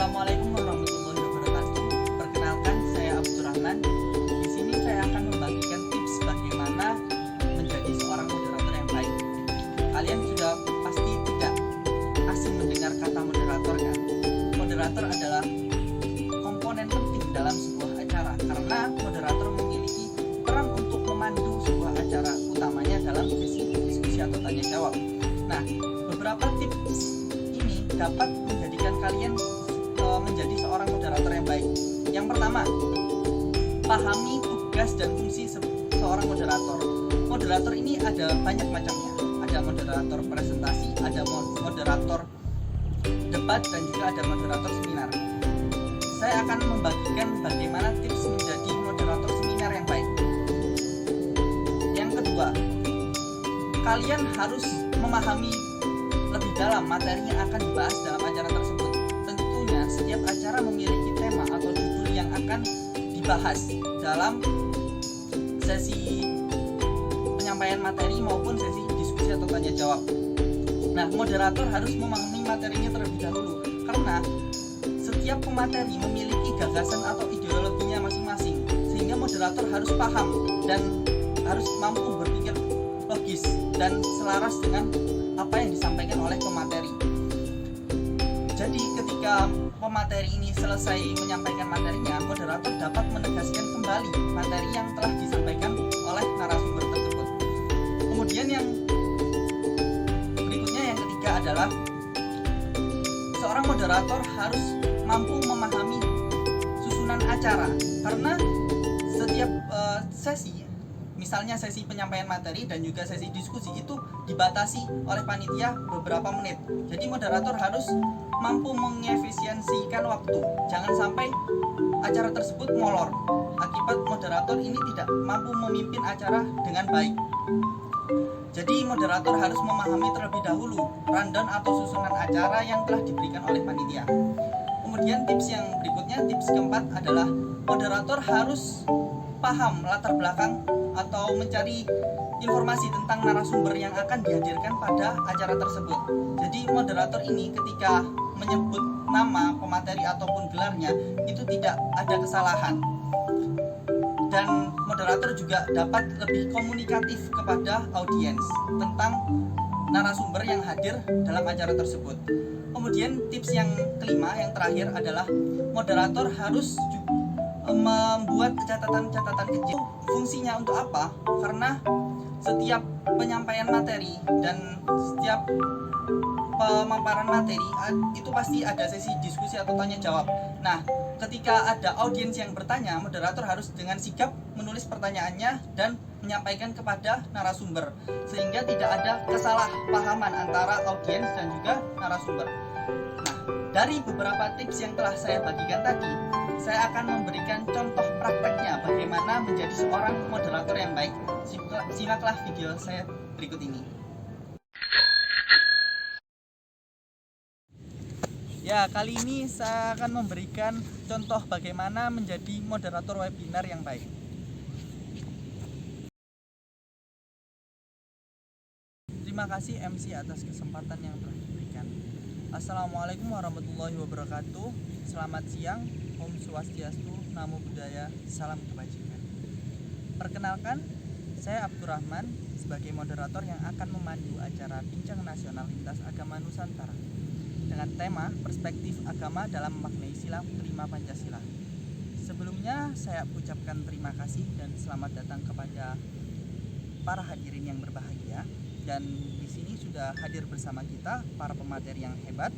Assalamualaikum warahmatullahi wabarakatuh. Perkenalkan, saya Abdurrahman. Di sini saya akan membagikan tips bagaimana menjadi seorang moderator yang baik. Kalian sudah pasti tidak asing mendengar kata moderator kan? Moderator adalah komponen penting dalam sebuah acara karena moderator memiliki peran untuk memandu sebuah acara, utamanya dalam sesi diskusi atau tanya jawab. Nah, beberapa tips ini dapat menjadikan kalian menjadi seorang moderator yang baik. Yang pertama, pahami tugas dan fungsi seorang moderator. Moderator ini ada banyak macamnya. Ada moderator presentasi, ada moderator debat, dan juga ada moderator seminar. Saya akan membagikan bagaimana tips menjadi moderator seminar yang baik. Yang kedua, kalian harus memahami lebih dalam materi yang akan dibahas dalam acara tersebut. Tentunya setiap acara memiliki tema atau judul yang akan dibahas dalam sesi penyampaian materi maupun sesi diskusi atau tanya jawab. Nah, moderator harus memahami materinya terlebih dahulu karena setiap pemateri memiliki gagasan atau ideologinya masing-masing, sehingga moderator harus paham dan harus mampu berpikir logis dan selaras dengan apa yang disampaikan oleh pemateri. Jadi ketika pemateri ini selesai menyampaikan materinya, moderator dapat menegaskan kembali materi yang telah disampaikan oleh narasumber tersebut. Kemudian yang berikutnya, yang ketiga adalah seorang moderator harus mampu memahami susunan acara karena setiap sesi, misalnya sesi penyampaian materi dan juga sesi diskusi, itu dibatasi oleh panitia beberapa menit. Jadi moderator harus mampu mengefisiensikan waktu. Jangan sampai acara tersebut molor akibat moderator ini tidak mampu memimpin acara dengan baik. Jadi moderator harus memahami terlebih dahulu rundown atau susunan acara yang telah diberikan oleh panitia. Kemudian tips yang berikutnya, tips keempat adalah moderator harus paham latar belakang atau mencari informasi tentang narasumber yang akan dihadirkan pada acara tersebut. Jadi moderator ini ketika menyebut nama pemateri ataupun gelarnya itu tidak ada kesalahan. Dan moderator juga dapat lebih komunikatif kepada audiens tentang narasumber yang hadir dalam acara tersebut. Kemudian tips yang kelima, yang terakhir adalah moderator harus membuat catatan-catatan kecil. Fungsinya untuk apa? Karena setiap penyampaian materi dan setiap pemaparan materi itu pasti ada sesi diskusi atau tanya jawab. Nah, ketika ada audiens yang bertanya, moderator harus dengan sigap menulis pertanyaannya dan menyampaikan kepada narasumber sehingga tidak ada kesalahpahaman antara audiens dan juga narasumber. Nah, dari beberapa tips yang telah saya bagikan tadi, saya akan memberikan contoh prakteknya bagaimana menjadi seorang moderator yang baik. Simaklah video saya berikut ini. Ya, kali ini saya akan memberikan contoh bagaimana menjadi moderator webinar yang baik. Terima kasih MC atas kesempatan yang telah diberikan. Assalamualaikum warahmatullahi wabarakatuh. Selamat siang, Om Swastiastu, Namo Buddhaya, Salam Kebajikan. Perkenalkan, saya Abdurrahman sebagai moderator yang akan memandu acara Bincang Nasional Lintas Agama Nusantara dengan tema Perspektif Agama dalam Memaknai Sila Kelima Pancasila. Sebelumnya saya ucapkan terima kasih dan selamat datang kepada para hadirin yang berbahagia. Dan di sini sudah hadir bersama kita para pemateri yang hebat.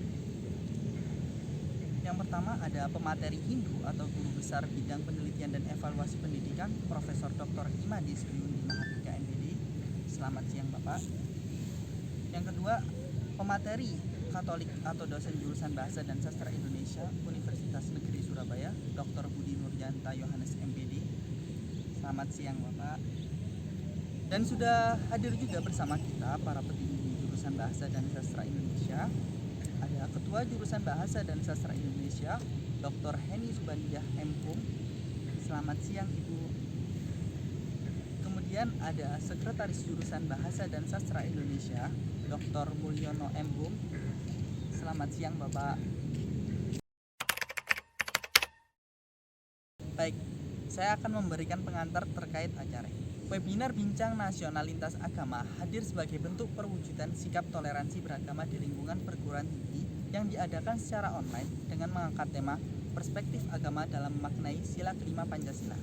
Yang pertama ada pemateri Hindu atau guru besar bidang penelitian dan evaluasi pendidikan, Profesor Dr. Imadis Kriundi Mahardika MPD. Selamat siang Bapak. Yang kedua, pemateri Katolik atau dosen jurusan Bahasa dan Sastra Indonesia, Universitas Negeri Surabaya, Dr. Budi Nurjanta Yohanes MPD. Selamat siang Bapak. Dan sudah hadir juga bersama kita para petinggi jurusan Bahasa dan Sastra Indonesia. Ada Ketua Jurusan Bahasa dan Sastra Indonesia, Dr. Heni Subandiah M.Hum. Selamat siang Ibu. Kemudian ada Sekretaris Jurusan Bahasa dan Sastra Indonesia, Dr. Mulyono M.Hum. Selamat siang Bapak. Baik, saya akan memberikan pengantar terkait acara. Webinar Bincang Nasional Lintas Agama hadir sebagai bentuk perwujudan sikap toleransi beragama di lingkungan perguruan tinggi yang diadakan secara online dengan mengangkat tema perspektif agama dalam memaknai sila kelima Pancasila.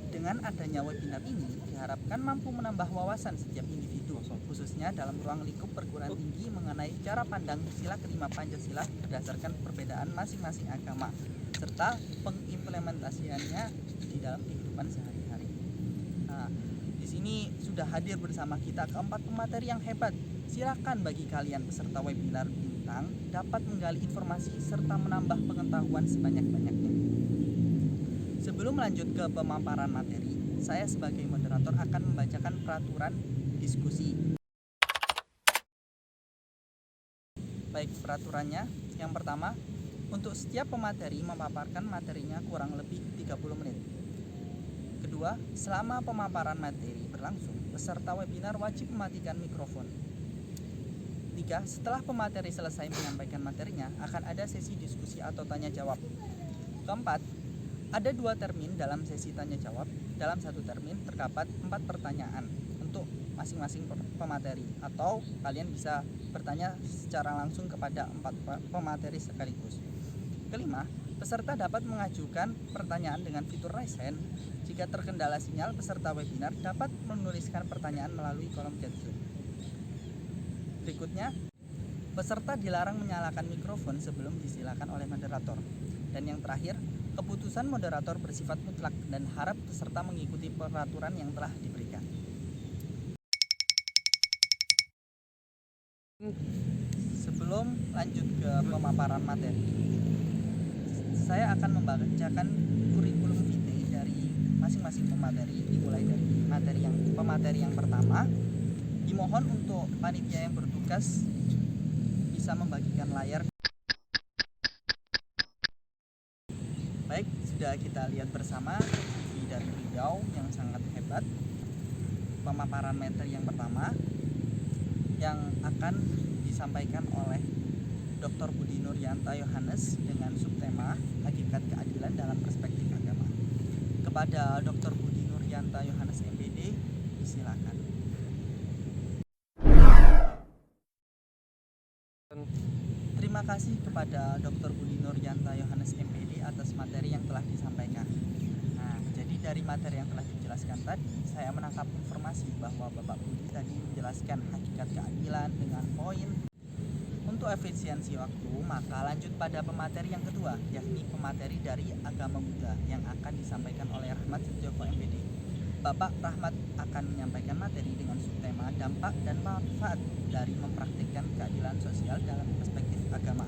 Dengan adanya webinar ini diharapkan mampu menambah wawasan setiap individu, khususnya dalam ruang lingkup perguruan tinggi mengenai cara pandang sila kelima Pancasila berdasarkan perbedaan masing-masing agama, serta pengimplementasiannya di dalam kehidupan sehari-hari. Nah, di sini sudah hadir bersama kita keempat pemateri yang hebat. Silakan bagi kalian peserta webinar Bintang dapat menggali informasi serta menambah pengetahuan sebanyak-banyaknya. Sebelum lanjut ke pemaparan materi, saya sebagai moderator akan membacakan peraturan diskusi. Baik, peraturannya. Yang pertama, untuk setiap pemateri memaparkan materinya kurang lebih 30 menit. Kedua, selama pemaparan materi berlangsung, peserta webinar wajib mematikan mikrofon. Tiga, setelah pemateri selesai menyampaikan materinya, akan ada sesi diskusi atau tanya jawab. Keempat, ada 2 termin dalam sesi tanya jawab. Dalam satu termin terdapat 4 pertanyaan untuk masing-masing pemateri, atau kalian bisa bertanya secara langsung kepada 4 pemateri sekaligus. Kelima, peserta dapat mengajukan pertanyaan dengan fitur raise hand. Jika terkendala sinyal, peserta webinar dapat menuliskan pertanyaan melalui kolom chat Zoom. Berikutnya, peserta dilarang menyalakan mikrofon sebelum disilakan oleh moderator. Dan yang terakhir, keputusan moderator bersifat mutlak dan harap peserta mengikuti peraturan yang telah diberikan. Sebelum lanjut ke pemaparan materi, saya akan membacakan kurikulum vitae dari masing-masing pemateri, dimulai dari pemateri yang pertama. Dimohon untuk panitia yang bertugas bisa membagikan layar. Baik, sudah kita lihat bersama CV dari beliau yang sangat hebat. Pemaparan materi yang pertama yang akan disampaikan oleh Dr. Budi Nuryanto Yohanes dengan subtema Hakikat Keadilan dalam Perspektif Agama. Kepada Dr. Budi Nuryanto Yohanes MPD, disilakan. Terima kasih kepada Dr. Budi Nuryanto Yohanes MPD atas materi yang telah disampaikan. Nah, jadi dari materi yang telah dijelaskan tadi, saya menangkap informasi bahwa Bapak Budi tadi menjelaskan hakikat keadilan dengan poin. Untuk efisiensi waktu, maka lanjut pada pemateri yang kedua, yakni pemateri dari agama Buddha yang akan disampaikan oleh Rahmat Setjoko MPD. Bapak Rahmat akan menyampaikan materi dengan subtema dampak dan manfaat dari mempraktikkan keadilan sosial dalam perspektif agama.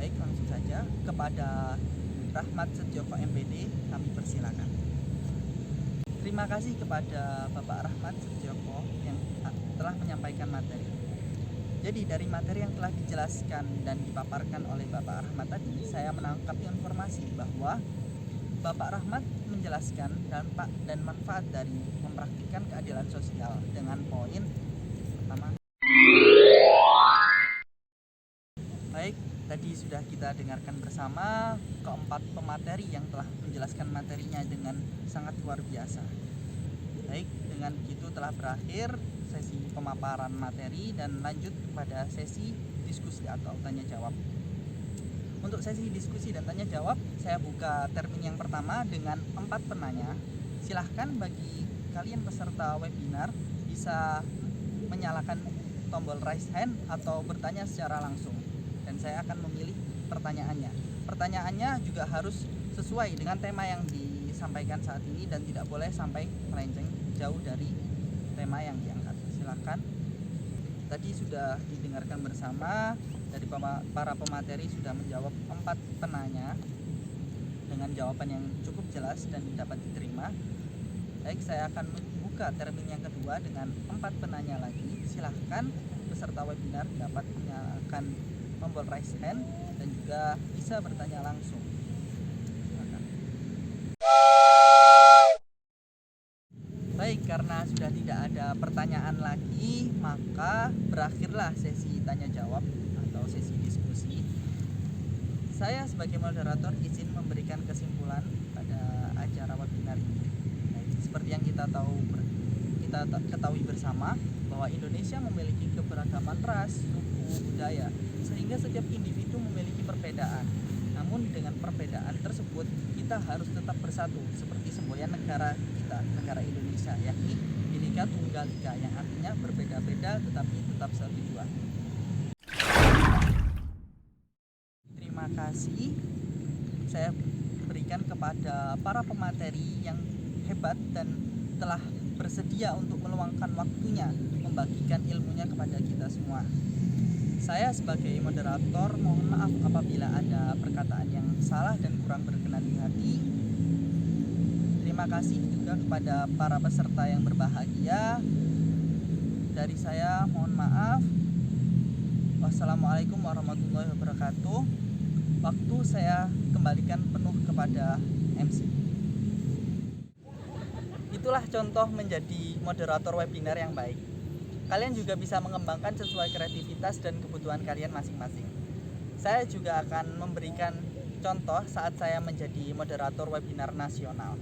Baik, langsung saja kepada Rahmat Setjoko MPD kami persilakan. Terima kasih kepada Bapak Rahmat Setjoko yang telah menyampaikan materi. Jadi dari materi yang telah dijelaskan dan dipaparkan oleh Bapak Rahmat tadi, saya menangkap informasi bahwa Bapak Rahmat menjelaskan dampak dan manfaat dari mempraktikkan keadilan sosial dengan poin pertama. Baik, tadi sudah kita dengarkan bersama keempat pemateri yang telah menjelaskan materinya dengan sangat luar biasa. Baik, dengan begitu telah berakhir sesi pemaparan materi dan lanjut pada sesi diskusi atau tanya jawab. Untuk sesi diskusi dan tanya jawab, saya buka termin yang pertama dengan 4 penanya. Silahkan bagi kalian peserta webinar bisa menyalakan tombol raise hand atau bertanya secara langsung. Dan saya akan memilih pertanyaannya. Pertanyaannya juga harus sesuai dengan tema yang disampaikan saat ini dan tidak boleh sampai melenceng jauh dari tema yang diangkat. Silakan. Tadi sudah didengarkan bersama dari para pemateri sudah menjawab 4 penanya dengan jawaban yang cukup jelas dan dapat diterima. Baik, saya akan membuka termin yang kedua dengan 4 penanya lagi. Silahkan peserta webinar dapat menyalakan tombol raise hand dan juga bisa bertanya langsung. Silakan. Baik, karena sudah tidak ada pertanyaan lagi, maka berakhirlah sesi tanya jawab atau sesi diskusi. Saya sebagai moderator izin memberikan kesimpulan pada webinar ini. Seperti yang kita ketahui bersama bahwa Indonesia memiliki keberagaman ras, suku, budaya, sehingga setiap individu memiliki perbedaan. Namun dengan perbedaan tersebut kita harus tetap bersatu seperti semboyan negara kita, negara Indonesia, yakni Bhinneka Tunggal Ika, yang artinya berbeda-beda tetapi tetap satu tujuan. Terima kasih saya berikan kepada para pemateri yang hebat dan telah bersedia untuk meluangkan waktunya membagikan ilmunya kepada kita semua. Saya sebagai moderator mohon maaf apabila ada perkataan yang salah dan kurang berkenan di hati. Terima kasih juga kepada para peserta yang berbahagia. Dari saya mohon maaf. Wassalamualaikum warahmatullahi wabarakatuh. Waktu saya kembalikan penuh kepada MC. Itulah contoh menjadi moderator webinar yang baik. Kalian juga bisa mengembangkan sesuai kreativitas dan kebutuhan kalian masing-masing. Saya juga akan memberikan contoh saat saya menjadi moderator webinar nasional.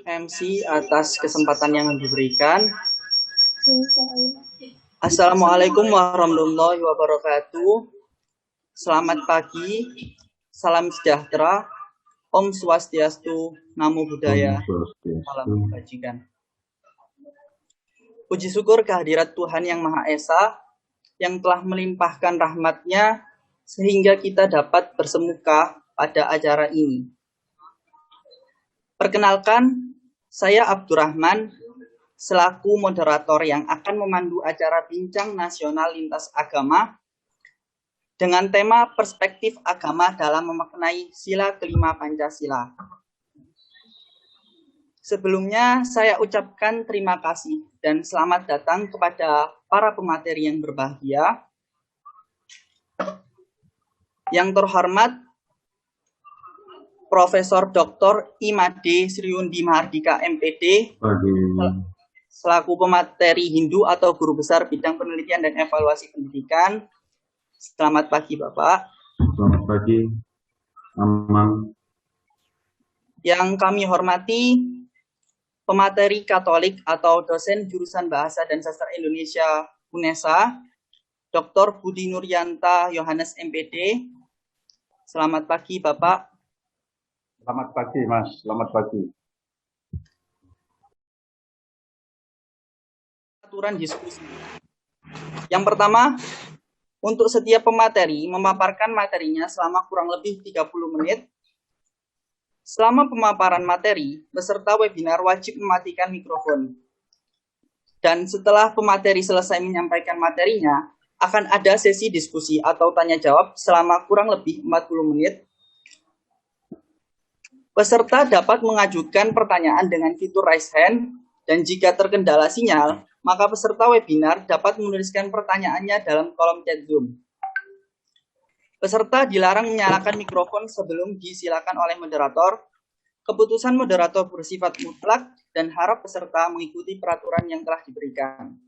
MC atas kesempatan yang diberikan. Assalamualaikum warahmatullahi wabarakatuh. Selamat pagi, salam sejahtera, Om Swastiastu, Namo Buddhaya, salam kebajikan. Puji syukur kehadirat Tuhan Yang Maha Esa yang telah melimpahkan rahmat-Nya sehingga kita dapat bersemuka pada acara ini. Perkenalkan, saya Abdurrahman selaku moderator yang akan memandu acara bincang nasional lintas agama dengan tema perspektif agama dalam memaknai sila kelima Pancasila. Sebelumnya saya ucapkan terima kasih dan selamat datang kepada para pemateri yang berbahagia. Yang terhormat Profesor Dr. Imade Sriundi Mahardika MPD selaku pemateri Hindu atau guru besar bidang penelitian dan evaluasi pendidikan. Selamat pagi, Bapak. Selamat pagi, Amang. Yang kami hormati pemateri Katolik atau dosen jurusan Bahasa dan Sastra Indonesia UNESA, Dr. Budi Nuryanta Yohanes MPD. Selamat pagi, Bapak. Selamat pagi, Mas. Selamat pagi. Aturan diskusi. Yang pertama, untuk setiap pemateri memaparkan materinya selama kurang lebih 30 menit. Selama pemaparan materi, peserta webinar wajib mematikan mikrofon. Dan setelah pemateri selesai menyampaikan materinya, akan ada sesi diskusi atau tanya jawab selama kurang lebih 40 menit. Peserta dapat mengajukan pertanyaan dengan fitur raise hand, dan jika terkendala sinyal, maka peserta webinar dapat menuliskan pertanyaannya dalam kolom chat Zoom. Peserta dilarang menyalakan mikrofon sebelum disilakan oleh moderator. Keputusan moderator bersifat mutlak dan harap peserta mengikuti peraturan yang telah diberikan.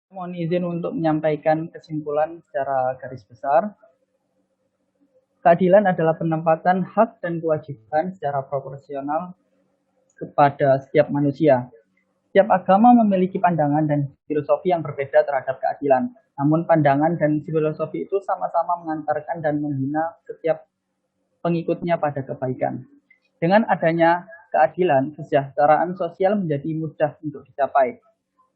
Mohon izin untuk menyampaikan kesimpulan secara garis besar. Keadilan adalah penempatan hak dan kewajiban secara proporsional kepada setiap manusia. Setiap agama memiliki pandangan dan filosofi yang berbeda terhadap keadilan. Namun pandangan dan filosofi itu sama-sama mengantarkan dan menghina setiap pengikutnya pada kebaikan. Dengan adanya keadilan, kesejahteraan sosial menjadi mudah untuk dicapai.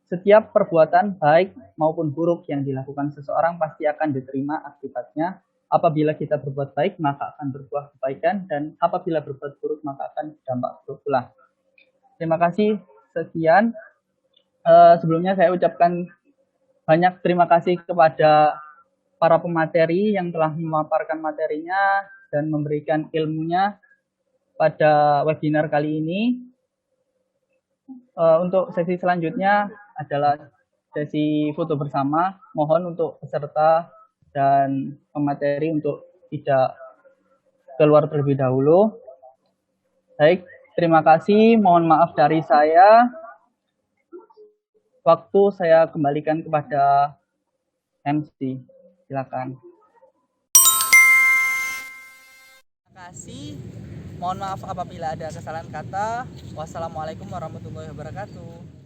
Setiap perbuatan baik maupun buruk yang dilakukan seseorang pasti akan diterima akibatnya. Apabila kita berbuat baik, maka akan berbuah kebaikan, dan apabila berbuat buruk, maka akan dampak buruk pula. Terima kasih. Sekian. Sebelumnya saya ucapkan banyak terima kasih kepada para pemateri yang telah memaparkan materinya dan memberikan ilmunya pada webinar kali ini. Untuk sesi selanjutnya adalah sesi foto bersama. Mohon untuk peserta dan pemateri untuk tidak keluar terlebih dahulu. Baik, terima kasih. Mohon maaf dari saya. Waktu saya kembalikan kepada MC. Silakan. kasih. Mohon maaf apabila ada kesalahan kata. Wassalamualaikum warahmatullahi wabarakatuh.